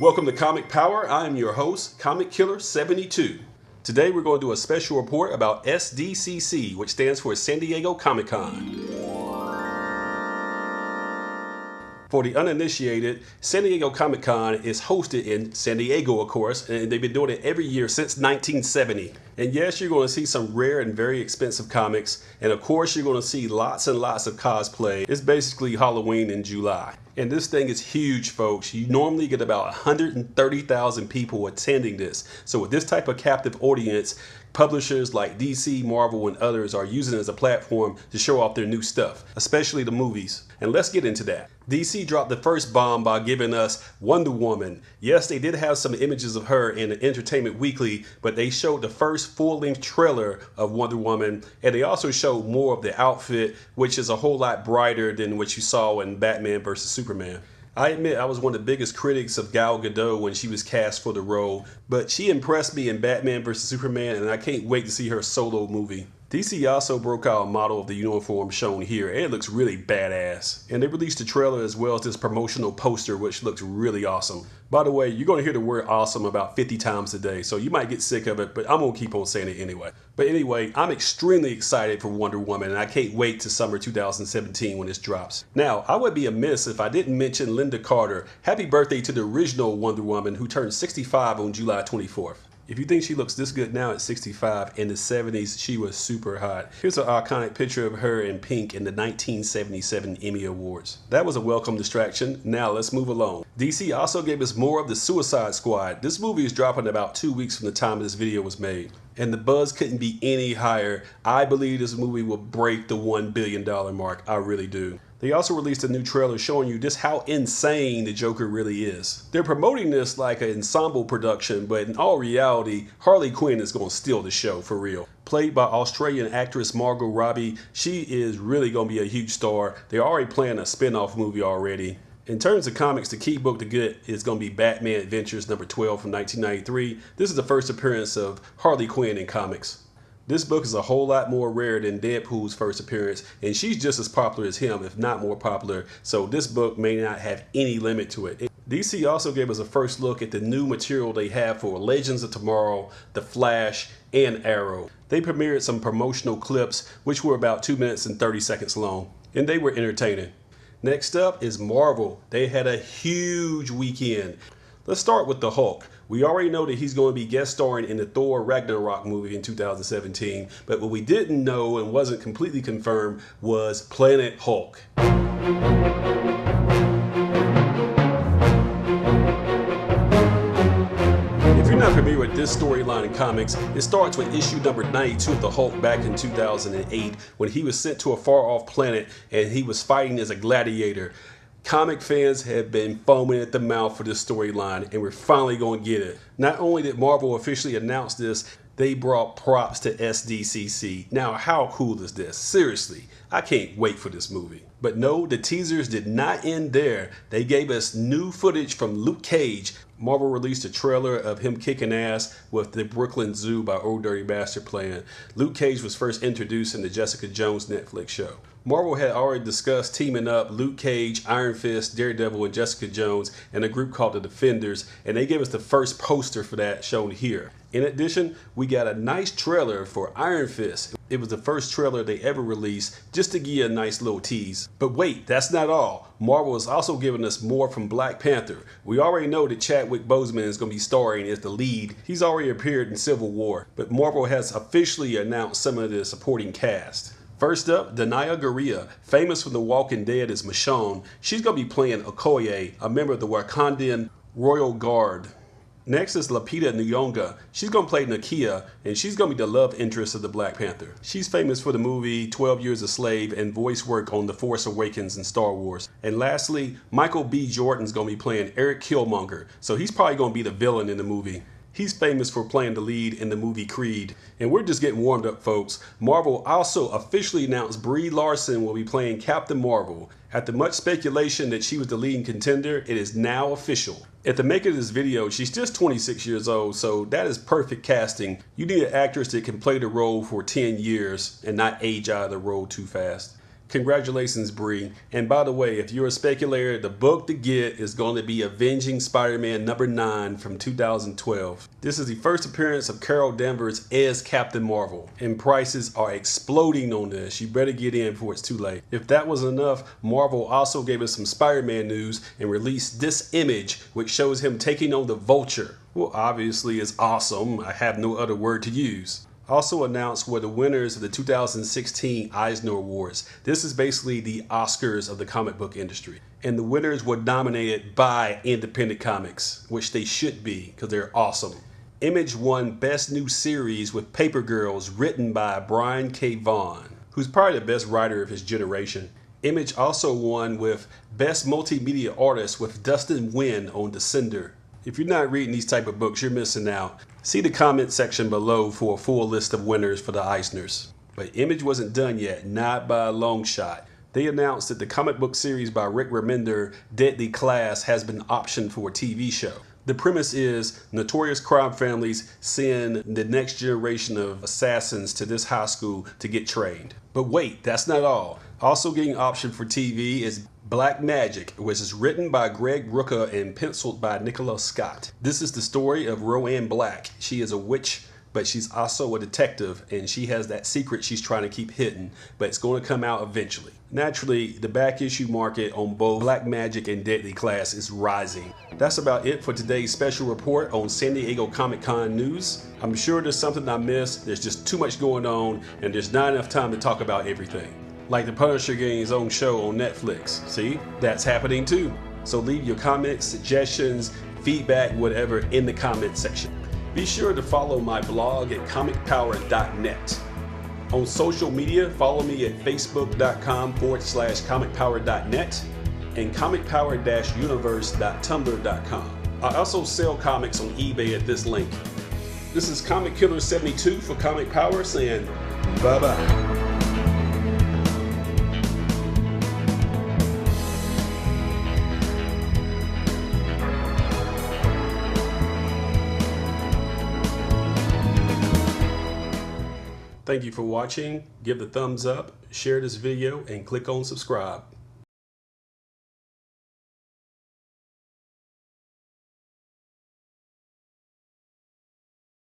Welcome to Comic Power. I am your host, Comic Killer 72. Today we're going to do a special report about Sdcc, which stands for San Diego Comic-Con. For the uninitiated, San Diego Comic-Con is hosted in San Diego, of course, and they've been doing it every year since 1970. And yes, you're going to see some rare and very expensive comics, and of course you're going to see lots and lots of cosplay. It's basically Halloween in July. And this thing is huge, folks. You normally get about 130,000 people attending this. So with this type of captive audience, publishers like DC, Marvel, and others are using it as a platform to show off their new stuff, especially the movies. And let's get into that. DC dropped the first bomb by giving us Wonder Woman. Yes, they did have some images of her in Entertainment Weekly, but they showed the first full-length trailer of Wonder Woman, and they also showed more of the outfit, which is a whole lot brighter than what you saw in Batman vs. Superman. I admit I was one of the biggest critics of Gal Gadot when she was cast for the role, but she impressed me in Batman vs. Superman, and I can't wait to see her solo movie. DC also broke out a model of the uniform shown here, and it looks really badass. And they released a trailer as well as this promotional poster, which looks really awesome. By the way, you're going to hear the word awesome about 50 times a day, so you might get sick of it, but I'm going to keep on saying it anyway. But anyway, I'm extremely excited for Wonder Woman, and I can't wait to summer 2017 when this drops. Now, I would be amiss if I didn't mention Linda Carter. Happy birthday to the original Wonder Woman, who turned 65 on July 24th. If you think she looks this good now at 65, in the 70s she was super hot. Here's an iconic picture of her in pink in the 1977 Emmy Awards. That was a welcome distraction. Now let's move along. DC also gave us more of the Suicide Squad. This movie is dropping about 2 weeks from the time this video was made. And the buzz couldn't be any higher. I believe this movie will break the $1 billion mark. I really do. They also released a new trailer showing you just how insane the Joker really is. They're promoting this like an ensemble production, but in all reality, Harley Quinn is going to steal the show for real. Played by Australian actress Margot Robbie, she is really going to be a huge star. They're already planning a spin-off movie already. In terms of comics, the key book to get is going to be Batman Adventures number 12 from 1993. This is the first appearance of Harley Quinn in comics. This book is a whole lot more rare than Deadpool's first appearance, and she's just as popular as him, if not more popular, so this book may not have any limit to it. DC also gave us a first look at the new material they have for Legends of Tomorrow, The Flash, and Arrow. They premiered some promotional clips, which were about 2 minutes and 30 seconds long, and they were entertaining. Next up is Marvel. They had a huge weekend. Let's start with the Hulk. We already know that he's going to be guest starring in the Thor Ragnarok movie in 2017, but what we didn't know and wasn't completely confirmed was Planet Hulk. If you're not familiar with this storyline in comics, it starts with issue number 92 of the Hulk back in 2008 when he was sent to a far-off planet and he was fighting as a gladiator. Comic fans have been foaming at the mouth for this storyline, and we're finally going to get it. Not only did Marvel officially announce this, they brought props to Sdcc. Now, how cool is this? Seriously, I can't wait for this movie. But no, the teasers did not end there. They gave us new footage from Luke Cage. Marvel released a trailer of him kicking ass with the Brooklyn Zoo by Old Dirty Bastard playing. Luke Cage was first introduced in the Jessica Jones Netflix show. Marvel had already discussed teaming up Luke Cage, Iron Fist, Daredevil, and Jessica Jones in a group called the Defenders, and they gave us the first poster for that shown here. In addition, we got a nice trailer for Iron Fist. It was the first trailer they ever released, just to give you a nice little tease. But wait, that's not all. Marvel is also giving us more from Black Panther. We already know that Chadwick Boseman is going to be starring as the lead. He's already appeared in Civil War, but Marvel has officially announced some of the supporting cast. First up, Danai Gurira, famous from The Walking Dead as Michonne. She's going to be playing Okoye, a member of the Wakandan Royal Guard. Next is Lupita Nyong'o. She's going to play Nakia, and she's going to be the love interest of the Black Panther. She's famous for the movie 12 Years a Slave and voice work on The Force Awakens and Star Wars. And lastly, Michael B. Jordan's going to be playing Eric Killmonger, so he's probably going to be the villain in the movie. He's famous for playing the lead in the movie Creed. And we're just getting warmed up, folks. Marvel also officially announced Brie Larson will be playing Captain Marvel. After much speculation that she was the leading contender, it is now official. At the making of this video, she's just 26 years old, so that is perfect casting. You need an actress that can play the role for 10 years and not age out of the role too fast. Congratulations, Brie. And by the way, if you're a speculator, the book to get is going to be Avenging Spider-Man #9 from 2012. This is the first appearance of Carol Danvers as Captain Marvel, and prices are exploding on this. You better get in before it's too late. If that wasn't enough, Marvel also gave us some Spider-Man news and released this image, which shows him taking on the Vulture. Well, obviously it's awesome. I have no other word to use. Also announced were the winners of the 2016 Eisner Awards. This is basically the Oscars of the comic book industry. And the winners were nominated by independent comics, which they should be because they're awesome. Image won Best New Series with Paper Girls, written by Brian K. Vaughan, who's probably the best writer of his generation. Image also won with Best Multimedia Artist with Dustin Nguyen on Descender. If you're not reading these type of books, you're missing out. See the comment section below for a full list of winners for the Eisners. But Image wasn't done yet, not by a long shot. They announced that the comic book series by Rick Remender, Deadly Class, has been optioned for a TV show. The premise is notorious crime families send the next generation of assassins to this high school to get trained. But wait, that's not all. Also getting optioned for TV is Black Magic, which is written by Greg Rucka and penciled by Nicola Scott. This is the story of Roanne Black. She is a witch, but she's also a detective, and she has that secret she's trying to keep hidden, but it's going to come out eventually. Naturally, the back issue market on both Black Magic and Deadly Class is rising. That's about it for today's special report on San Diego Comic-Con news. I'm sure there's something I missed. There's just too much going on, and there's not enough time to talk about everything. Like the Punisher getting his own show on Netflix. See, that's happening too. So leave your comments, suggestions, feedback, whatever in the comment section. Be sure to follow my blog at comicpower.net. On social media, follow me at facebook.com/comicpower.net and comicpower-universe.tumblr.com. I also sell comics on eBay at this link. This is Comic Killer 72 for Comic Power saying bye-bye. Thank you for watching. Give the thumbs up, share this video, and click on subscribe.